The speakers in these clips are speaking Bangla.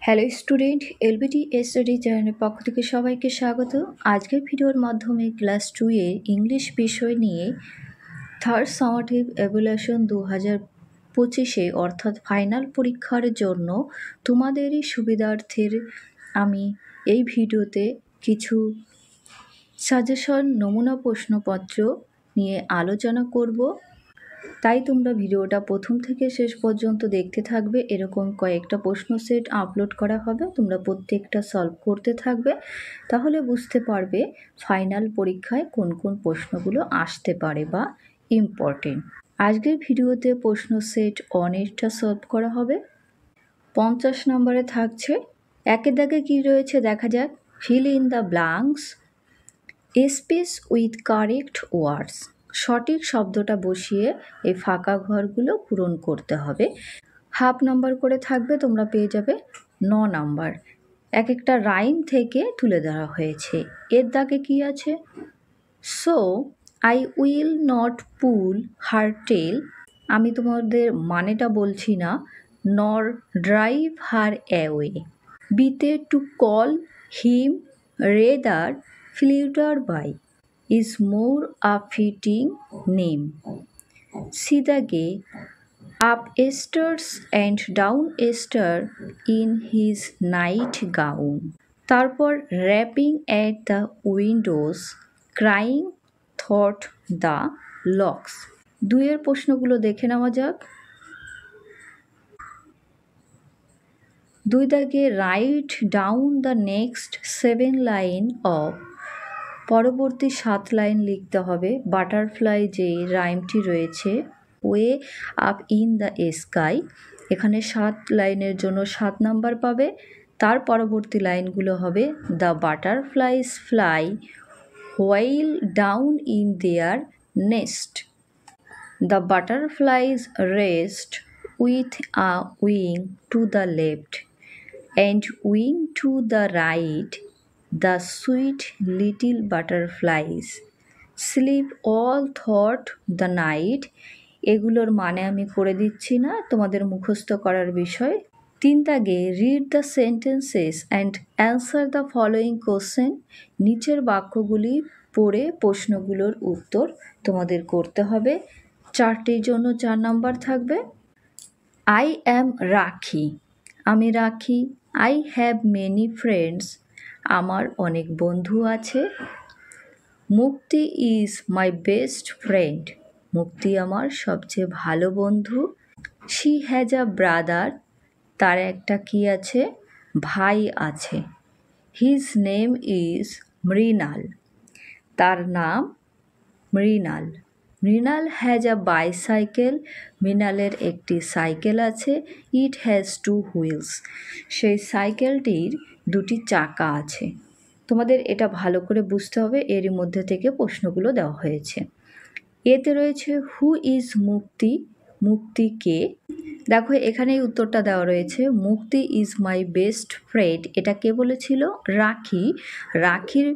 হ্যালো স্টুডেন্ট, এলবিটি স্টাডি চ্যানেলের পক্ষ থেকে সবাইকে স্বাগত। আজকের ভিডিওর মাধ্যমে ক্লাস 2 এর ইংলিশ বিষয় নিয়ে থার্ড সামাটিভ এভ্যালুয়েশন 2025 অর্থাৎ ফাইনাল পরীক্ষার জন্য তোমাদেরই সুবিধার্থে আমি এই ভিডিওতে কিছু সাজেশন নমুনা প্রশ্নপত্র নিয়ে আলোচনা করব। তাই তোমরা ভিডিওটা প্রথম থেকে শেষ পর্যন্ত দেখতে থাকবে। এরকম কয়েকটা প্রশ্ন সেট আপলোড করা হবে, তোমরা প্রত্যেকটা সলভ করতে থাকবে, তাহলে বুঝতে পারবে ফাইনাল পরীক্ষায় কোন কোন প্রশ্নগুলো আসতে পারে বা ইম্পর্টেন্ট। আজকের ভিডিওতে প্রশ্ন সেট অনেকটা সলভ করা হবে। 50 নম্বরে থাকছে, একের দাগে কী রয়েছে দেখা যাক। Feel in the blanks, space with correct words. সঠিক শব্দটা বসিয়ে এই ফাঁকা ঘরগুলো পূরণ করতে হবে। হাফ নাম্বার করে থাকবে, তোমরা পেয়ে যাবে 9 নাম্বার। এক একটা রাইম থেকে তুলে ধরা হয়েছে। এর দাগে কি আছে? So I will not pull her tail, আমি তোমাদের মানেটা বলছি না, নর ড্রাইভ হার অ্যাওয়ে। বিতে to call him rather flutter by is more a fitting name. Sidage upstairs and downstairs in his night gown. তারপর rapping at the windows, crying thought the locks. দুইয়ের প্রশ্নগুলো দেখে নেওয়া যাক। দুই দাগে write down the next 7 line of, পরবর্তী 7 লাইন লিখতে হবে। বাটারফ্লাই যে রাইমটি রয়েছে, way up in the sky, এখানে 7 লাইনের জন্য 7 নাম্বার পাবে। তার পরবর্তী লাইনগুলো হবে the butterflies fly while down in their nest, the butterflies rest with a wing to the left and wing to the right, the sweet little butterflies sleep all through the night. এগুলোর মানে আমি করে দিচ্ছি না, তোমাদের মুখস্থ করার বিষয়। 3 দাগে read the sentences and answer the following question, নিচের বাক্যগুলি পড়ে প্রশ্নগুলোর উত্তর তোমাদের করতে হবে। 4টির জন্য 4 নাম্বার থাকবে। আই অ্যাম রাখি, আমি রাখি। আই হ্যাভ মেনি ফ্রেন্ডস, আমার অনেক বন্ধু আছে। মুক্তি ইজ মাই বেস্ট ফ্রেন্ড, মুক্তি আমার সবচেয়ে ভালো বন্ধু। শি হ্যাজ আ ব্রাদার, তার একটা কি আছে? ভাই আছে। হিজ নেম ইজ মৃণাল, তার নাম Mrinal. Mrinal has a bicycle, মৃণালের একটি সাইকেল আছে। ইট হ্যাজ 2 হুইলস, সেই সাইকেলটির 2টি চাকা আছে। তোমাদের এটা ভালো করে বুঝতে হবে, এরই মধ্যে থেকে প্রশ্নগুলো দেওয়া হয়েছে। এতে রয়েছে হু ইজ মুক্তি, মুক্তি কে? দেখো এখানেই উত্তরটা দেওয়া রয়েছে, মুক্তি ইজ মাই বেস্ট ফ্রেন্ড, এটা কে বলেছিল? রাখি। রাখির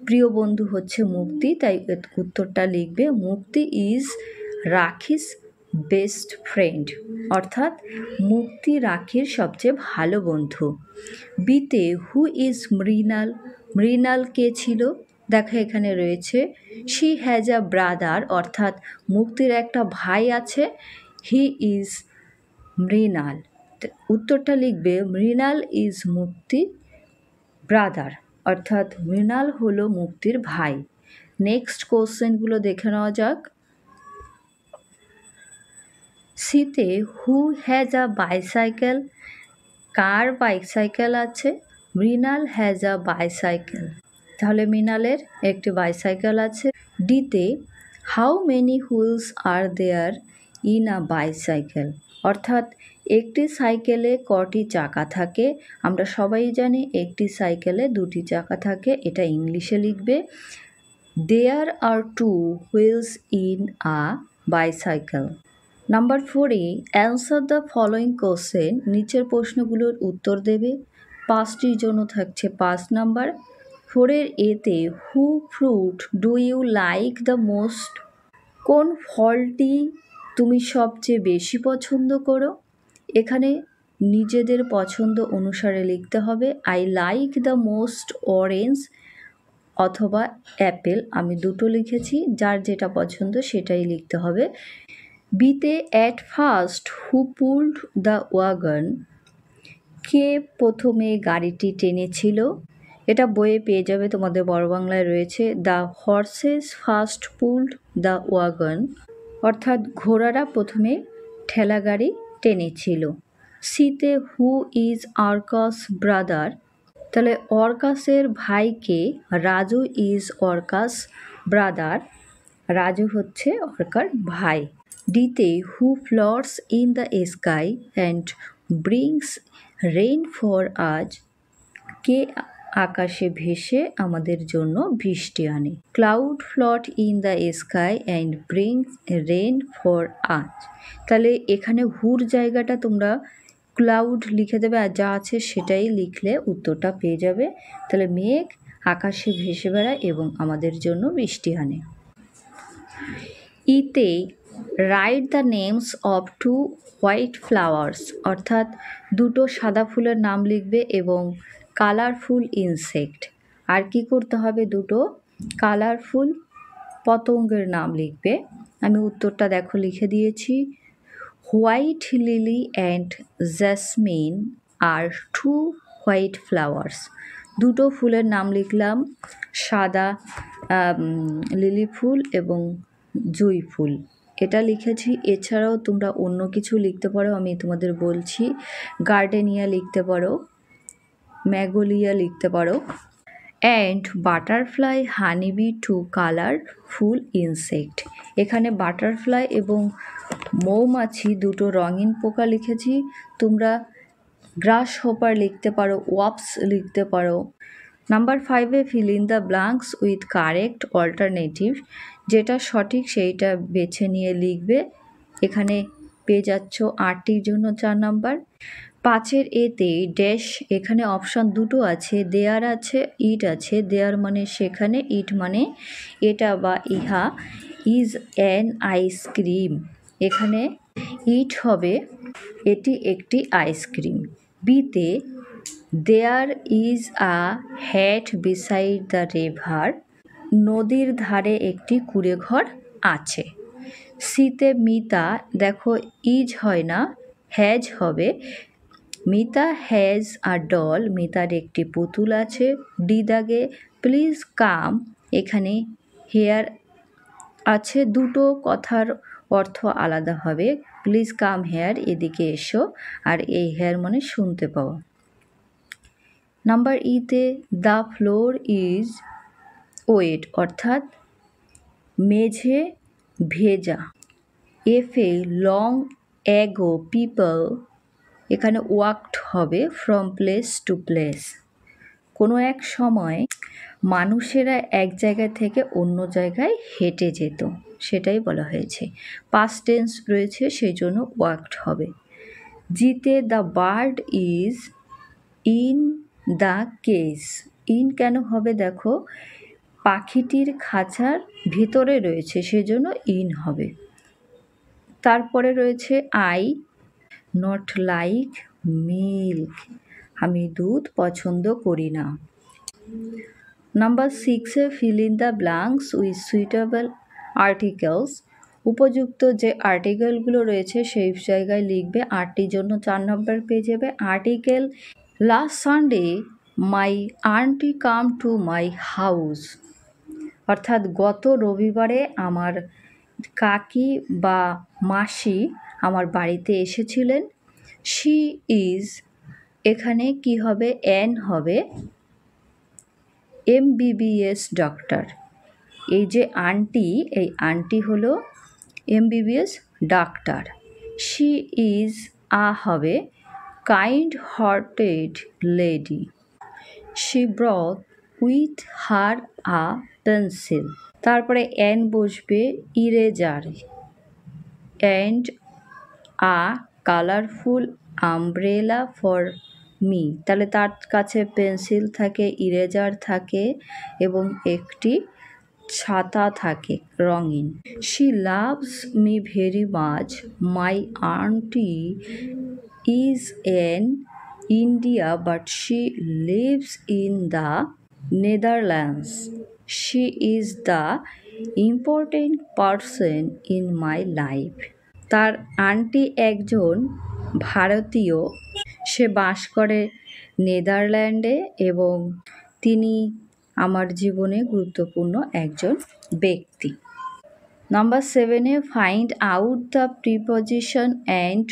প্রিয় বন্ধু হচ্ছে মুক্তি, তাই উত্তরটা লিখবে মুক্তি ইজ রাখিস বেস্ট ফ্রেন্ড, অর্থাৎ মুক্তি রাখির সবচেয়ে ভালো বন্ধু। বিতে হু ইজ মৃণাল, মৃণাল কে ছিল? দেখো এখানে রয়েছে শি হ্যাজ আ ব্রাদার, অর্থাৎ মুক্তির একটা ভাই আছে। হি ইজ মৃণাল, উত্তরটা লিখবে মৃণাল ইজ মুক্তি ব্রাদার, অর্থাৎ মৃণাল হলো মুক্তির ভাই। নেক্সট কোশ্চেনগুলো দেখে নেওয়া যাক। সিতে who has a bicycle, car bicycle আছে? মৃণাল হ্যাজ আ বাইসাইকেল, তাহলে মৃণালের একটি বাইসাইকেল আছে। ডিতে how many wheels are there in a bicycle, অর্থাৎ একটি সাইকেলে কটি চাকা থাকে? আমরা সবাই জানি একটি সাইকেলে 2টি চাকা থাকে, এটা ইংলিশে লিখবে there are 2 wheels in a bicycle. Number 4-এ অ্যান্সার দ্য ফলোয়িং কোশ্চেন, নিচের প্রশ্নগুলোর উত্তর দেবে। 5টির জন্য থাকছে 5 নাম্বার। 4-এর এতে who fruit do you like the most, কোন ফলটি তুমি সবচেয়ে বেশি পছন্দ করো? এখানে নিজেদের পছন্দ অনুসারে লিখতে হবে। I like the most orange অথবা অ্যাপেল, আমি দুটো লিখেছি, যার যেটা পছন্দ সেটাই লিখতে হবে। বিতে at first who pulled the wagon, কে প্রথমে গাড়িটি টেনেছিল? এটা বইয়ে পেয়ে যাবে, তোমাদের বড় বাংলায় রয়েছে। The horse's first pulled the wagon, অর্থাৎ ঘোড়ারা প্রথমে ঠেলা গাড়ি টেনেছিল। সিতে হু ইজ অর্কাস ব্রাদার, তাহলে অর্কাসের ভাইকে? রাজু ইজ অর্কাস ব্রাদার, রাজু হচ্ছে অর্কার ভাই। ডিতে who floats in the sky and brings rain for us, কে আকাশে ভেসে আমাদের জন্য বৃষ্টি আনে? ক্লাউড ফ্লট in the sky and brings rain for আজ, তাহলে এখানে হুর জায়গাটা তোমরা ক্লাউড লিখে দেবে, আর যা আছে সেটাই লিখলে উত্তরটা পেয়ে যাবে। তাহলে মেঘ আকাশে ভেসে বেড়ায় এবং আমাদের জন্য বৃষ্টি আনে। ইতে write the names of two white flowers, অর্থাৎ দুটো সাদা ফুলের নাম লিখবে এবং কালারফুল ইনসেক্ট। আর কি করতে হবে? দুটো কালারফুল পতঙ্গের নাম লিখবে। আমি উত্তরটা দেখো লিখে দিয়েছি। হোয়াইট লিলি অ্যান্ড জ্যাসমিন আর টু হোয়াইট ফ্লাওয়ার্স, দুটো ফুলের নাম লিখলাম, সাদা লিলি ফুল এবং জুঁই ফুল, এটা লিখেছি। এছাড়াও তোমরা অন্য কিছু লিখতে পারো, আমি তোমাদের বলছি। গার্ডেনিয়া লিখতে পারো, ম্যাগোলিয়া লিখতে পারো। And butterfly honeybee two colourful insect, এখানে বাটারফ্লাই এবং মৌমাছি দুটো রঙিন পোকা লিখেছি। তোমরা গ্রাস হোপার লিখতে পারো, ওয়াপস লিখতে পারো। নাম্বার 5-এ fill in the blanks with correct alternative, যেটা সঠিক সেইটা বেছে নিয়ে লিখবে। এখানে পেয়ে যাচ্ছ 8টির জন্য 4 নাম্বার। 5-এর এতে ড্যাশ, এখানে অপশান দুটো আছে, দেয়ার আছে, ইট আছে। দেয়ার মানে সেখানে, ইট মানে এটা বা ইহা। ইজ অ্যান আইসক্রিম, এখানে ইট হবে, এটি একটি আইসক্রিম। বিতে there is a hat beside the river, নদীর ধারে একটি কুঁড়ে ঘর আছে। সিতে মিতা, দেখো ইজ হয় না, হ্যাজ হবে। মিতা হ্যাজ আ ডল, মিতার একটি পুতুল আছে। ডি দাগে প্লিজ কাম, এখানে হেয়ার আছে, দুটো কথার অর্থ আলাদা হবে। প্লিজ কাম হেয়ার, এদিকে এসো, আর এই হেয়ার মানে শুনতে পাওয়া। নাম্বার ইতে দ্য ফ্লোর ইজ ওয়েট, অর্থাৎ মেঝে ভেজা। এফে লং অ্যাগো পিপল, এখানে ওয়াকড হবে, ফ্রম প্লেস টু প্লেস, কোনো এক সময় মানুষেরা এক জায়গা থেকে অন্য জায়গায় হেঁটে যেত, সেটাই বলা হয়েছে। পাস্ট টেন্স রয়েছে, সেই জন্য ওয়াকড হবে। জিতে the bird is in the cage, in কেন হবে? দেখো পাখিটির খাঁচার ভিতরে রয়েছে, সেজন্য ইন হবে। তারপরে রয়েছে আই নট লাইক মিল্ক, আমি দুধ পছন্দ করি না। নাম্বার 6-এ fill in the blanks with suitable articles, উপযুক্ত যে আর্টিকেলগুলো রয়েছে সেই জায়গায় লিখবে। 8টির জন্য 4 নম্বর পেয়ে যাবে। Article last Sunday my aunty come to my house, অর্থাৎ গত রবিবারে আমার কাকি বা মাসি আমার বাড়িতে এসেছিলেন। শি ইজ, এখানে কি হবে? অ্যান হবে, MBBS ডক্টর। এই যে আন্টি, এই আন্টি হলো MBBS doctor. She is a হবে kind hearted lady. She brought with her a pencil, তারপরে অ্যান বসবে, eraser, and a colourful umbrella for me, তাহলে তার কাছে পেন্সিল থাকে, ইরেজার থাকে এবং একটি ছাতা থাকে রঙিন। She loves me very much, my aunty is in India but she lives in the Netherlands. She is the important person in my life. তার আন্টি একজন ভারতীয়, সে বাস করে নেদারল্যান্ডে এবং তিনি আমার জীবনে গুরুত্বপূর্ণ একজন ব্যক্তি। Number 7, find out the preposition and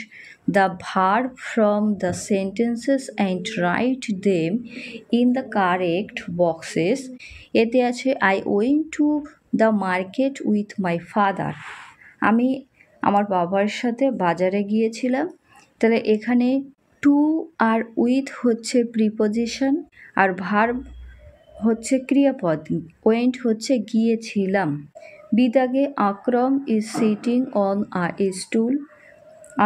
the verb from the sentences and write them in the correct boxes. এতে আছে I went to the market with my father. আমি আমার বাবার সাথে বাজারে গিয়েছিলাম। তাহলে এখানে টু আর উইথ হচ্ছে প্রিপোজিশন আর ভার্ব হচ্ছে ক্রিয়াপদ। ওয়েন্ট হচ্ছে গিয়েছিলাম। বিদাগে Akram is sitting on a stool.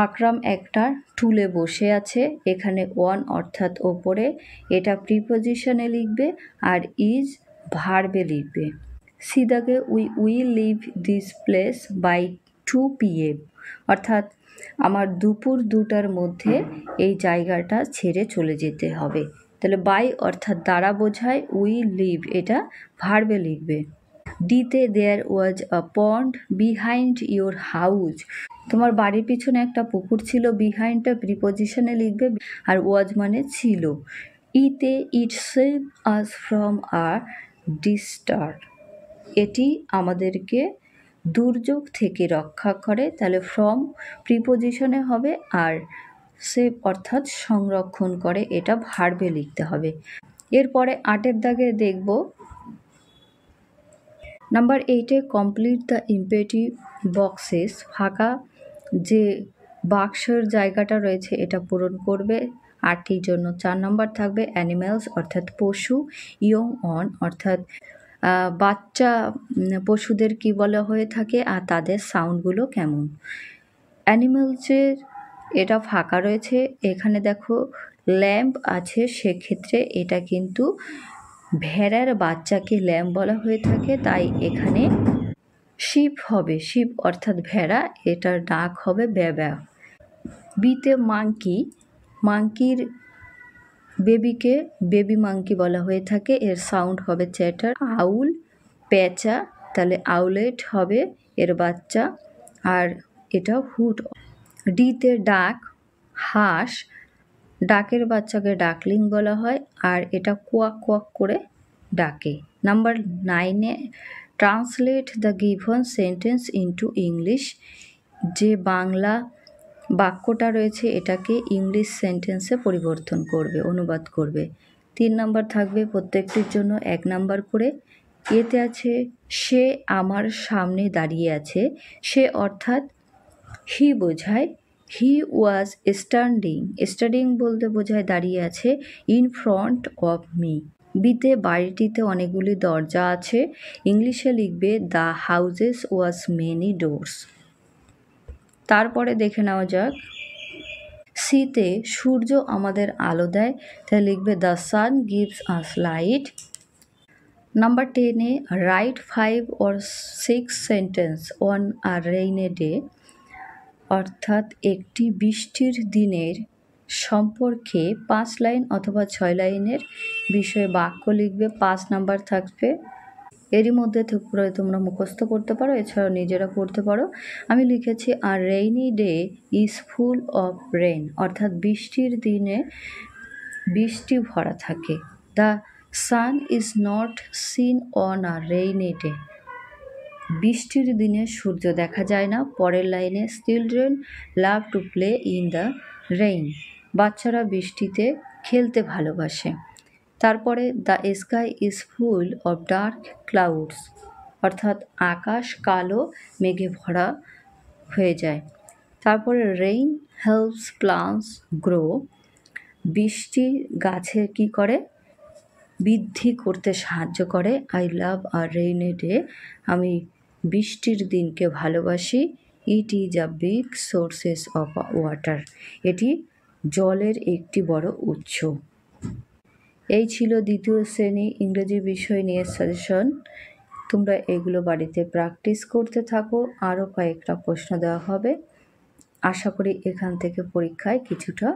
Akram একটা টুলে বসে আছে। এখানে অন অর্থাৎ ওপরে, এটা প্রিপোজিশনে লিখবে আর ইজ ভার্বে লিখবে। সিদাগে we will leave this place by 2 PM, অর্থাৎ আমার দুপুর 2টার মধ্যে এই জায়গাটা ছেড়ে চলে যেতে হবে। তাহলে বাই অর্থাৎ দ্বারা বোঝায়, উইল লিভ এটা ভার্বে লিখবে। ডিতে দেয়ার ওয়াজ আ পন্ড বিহাইন্ড ইয়োর হাউস। তোমার বাড়ির পিছনে একটা পুকুর ছিল, বিহাইন্ডটা প্রিপোজিশনে লিখবে আর ওয়াজ মানে ছিল। ইতে ইট সেভ আস ফ্রম আ ডিস্টার, এটি আমাদেরকে দুর্যোগ থেকে রক্ষা করে। তাহলে ফ্রম প্রিপোজিশনে হবে আর সেভ অর্থাৎ সংরক্ষণ করে, এটা ভার্বে লিখতে হবে। এরপরে 8এর দাগে দেখব নাম্বার 8, কমপ্লিট দ্য ইম্পেটিভ বক্সেস। ফাঁকা যে বাক্সের জায়গাটা রয়েছে এটা পূরণ করবে। 8টির জন্য 4 নম্বর থাকবে অ্যানিম্যালস অর্থাৎ পশু, ইয়ং অন অর্থাৎ বাচ্চা পশুদের কি বলা হয়ে থাকে আর তাদের সাউন্ডগুলো কেমন। অ্যানিম্যালসের এটা ফাঁকা রয়েছে, এখানে দেখো ল্যাম্প আছে, সেক্ষেত্রে এটা কিন্তু ভেড়ার বাচ্চাকে ল্যাম্প বলা হয়ে থাকে, তাই এখানে শিপ হবে। শিপ অর্থাৎ ভেড়া, এটার ডাক হবে ব্যাব্যা। বিতে মাঙ্কি, মাঙ্কির বেবিকে বেবি মাঙ্কি বলা হয়ে থাকে, এর সাউন্ড হবে চ্যাটার। আউল পেঁচা, তাহলে আউলেট হবে এর বাচ্চা আর এটা হুট। ডিতে ডাক হাঁস, ডাকের বাচ্চাকে ডাকলিং বলা হয় আর এটা কোয়াক কোয়াক করে ডাকে। Number 9, translate the given sentence into English. যে বাংলা বাক্যটা রয়েছে এটাকে ইংলিশ সেন্টেন্সে পরিবর্তন করবে, অনুবাদ করবে। 3 নাম্বার থাকবে প্রত্যেকটির জন্য 1 নাম্বার করে। এতে আছে সে আমার সামনে দাঁড়িয়ে আছে। সে অর্থাৎ হি বোঝায়, হি ওয়াজ স্ট্যান্ডিং, স্ট্যান্ডিং বলতে বোঝায় দাঁড়িয়ে আছে, ইন ফ্রন্ট অফ মি। বিতে বাড়িটিতে অনেকগুলি দরজা আছে, ইংলিশে লিখবে the houses was many doors. তারপরে দেখে নেওয়া যাক সিতে সূর্য আমাদের আলো দেয়, তাই লিখবে the sun gives us light. Number 10, right 5 or 6 sentence on a rainy day, অর্থাৎ একটি বৃষ্টির দিনের সম্পর্কে 5 লাইন অথবা 6 লাইনের বিষয়ে বাক্য লিখবে। 5 নাম্বার থাকবে। এরই মধ্যে তোমরা মুখস্থ করতে পারো, এছাড়াও নিজেরা পড়তে পারো। আমি লিখেছি a rainy day is full of rain, অর্থাৎ বৃষ্টির দিনে বৃষ্টি ভরা থাকে। The sun is not seen on a rainy day, বৃষ্টির দিনে সূর্য দেখা যায় না। পরের লাইনে children love to play in the rain, বাচ্চারা বৃষ্টিতে খেলতে ভালোবাসে। তারপরে the sky is full of dark clouds, অর্থাৎ আকাশ কালো মেঘে ভরা হয়ে যায়। তারপরে রেইন হেল্পস প্লান্টস গ্রো, বৃষ্টি গাছের কি করে, বৃদ্ধি করতে সাহায্য করে। I love a rainy day, আমি বৃষ্টির দিনকে ভালোবাসি। It is a big sources of water, এটি জলের একটি বড় উৎস। এই ছিল দ্বিতীয় শ্রেণী ইংরেজি বিষয় নিয়ে সাজেশন। তোমরা এগুলো বাড়িতে প্র্যাকটিস করতে থাকো, আরও কয়েকটা প্রশ্ন দেওয়া হবে। আশা করি এখান থেকে পরীক্ষায় কিছুটা